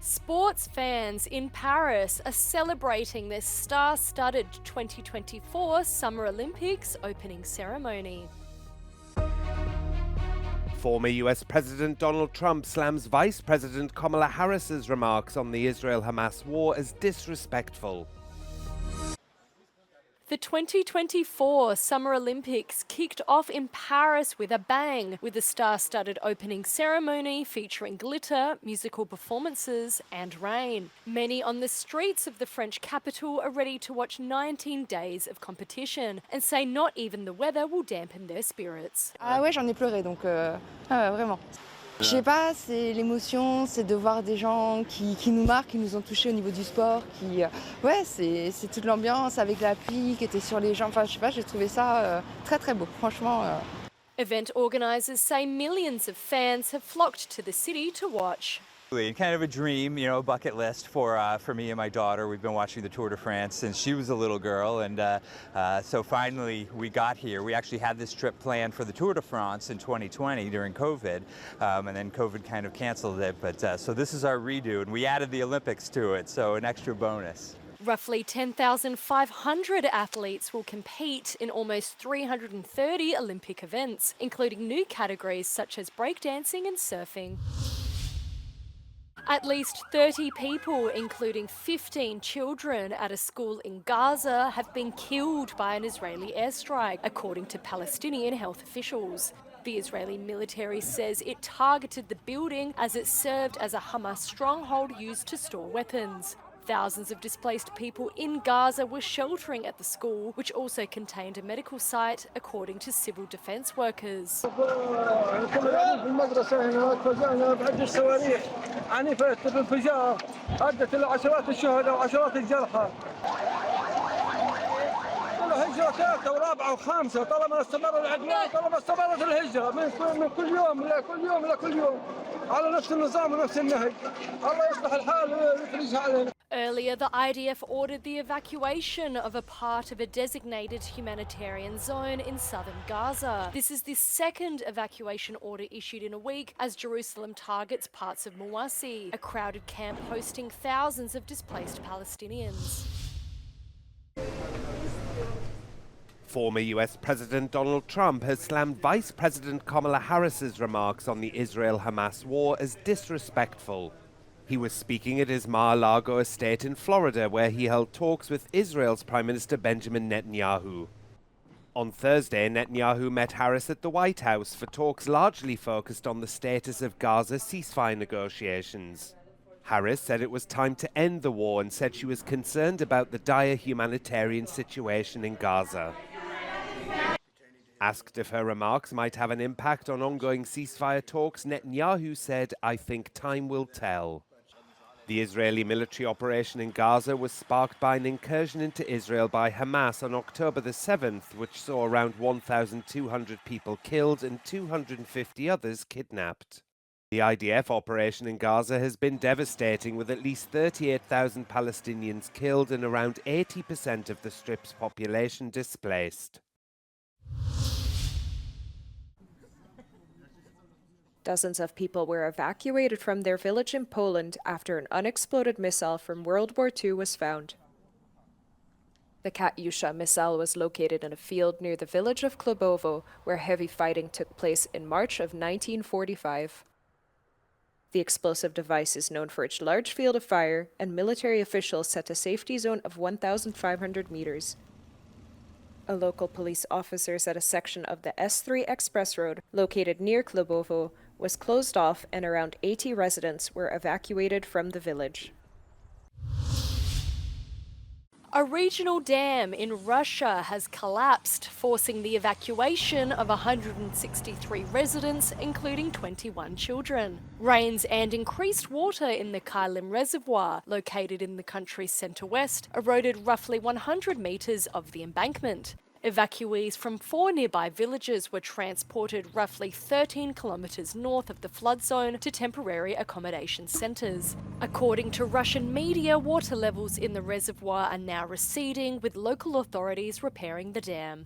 Sports fans in Paris are celebrating their star-studded 2024 Summer Olympics opening ceremony. Former US President Donald Trump slams Vice President Kamala Harris's remarks on the Israel-Hamas war as disrespectful. The 2024 Summer Olympics kicked off in Paris with a bang, with a star-studded opening ceremony featuring glitter, musical performances and rain. Many on the streets of the French capital are ready to watch 19 days of competition and say not even the weather will dampen their spirits. Ah ouais, j'en ai pleuré, donc vraiment. Je sais pas, c'est l'émotion, c'est de voir des gens qui nous marquent, qui nous ont touchés au niveau du sport, ouais, c'est toute l'ambiance avec la pluie qui était sur les gens. Enfin, je sais pas, j'ai trouvé ça très très beau, franchement. Event organisers say millions of fans have flocked to the city to watch. Kind of a dream, you know, bucket list for me and my daughter. We've been watching the Tour de France since she was a little girl, and so finally we got here. We actually had this trip planned for the Tour de France in 2020 during COVID, and then COVID kind of canceled it. But so this is our redo, and we added the Olympics to it, so an extra bonus. Roughly 10,500 athletes will compete in almost 330 Olympic events, including new categories such as breakdancing and surfing. At least 30 people, including 15 children at a school in Gaza, have been killed by an Israeli airstrike, according to Palestinian health officials. The Israeli military says it targeted the building as it served as a Hamas stronghold used to store weapons. Thousands of displaced people in Gaza were sheltering at the school, which also contained a medical site, according to civil defence workers. هجرة ورابعة وخامسة طالما استمر العدوان طالما استمرت الهجرة من كل يوم لكل يوم على نفس النظام ونفس النهج الله يصلح الحال ويفرجها علينا. Earlier, the IDF ordered the evacuation of a part of a designated humanitarian zone in southern Gaza. This is the second evacuation order issued in a week as Jerusalem targets parts of Mawasi, a crowded camp hosting thousands of displaced Palestinians. Former US President Donald Trump has slammed Vice President Kamala Harris's remarks on the Israel-Hamas war as disrespectful. He was speaking at his Mar-a-Lago estate in Florida, where he held talks with Israel's Prime Minister Benjamin Netanyahu. On Thursday, Netanyahu met Harris at the White House for talks largely focused on the status of Gaza ceasefire negotiations. Harris said it was time to end the war and said she was concerned about the dire humanitarian situation in Gaza. Asked if her remarks might have an impact on ongoing ceasefire talks, Netanyahu said, "I think time will tell." The Israeli military operation in Gaza was sparked by an incursion into Israel by Hamas on October the 7th, which saw around 1,200 people killed and 250 others kidnapped. The IDF operation in Gaza has been devastating, with at least 38,000 Palestinians killed and around 80% of the Strip's population displaced. Dozens of people were evacuated from their village in Poland after an unexploded missile from World War II was found. The Katyusha missile was located in a field near the village of Klobovo, where heavy fighting took place in March of 1945. The explosive device is known for its large field of fire, and military officials set a safety zone of 1,500 meters. A local police officer said a section of the S3 Express Road, located near Klobovo, was closed off and around 80 residents were evacuated from the village. A regional dam in Russia has collapsed, forcing the evacuation of 163 residents, including 21 children. Rains and increased water in the Kylym Reservoir, located in the country's centre-west, eroded roughly 100 metres of the embankment. Evacuees from 4 nearby villages were transported roughly 13 kilometres north of the flood zone to temporary accommodation centres. According to Russian media, water levels in the reservoir are now receding, with local authorities repairing the dam.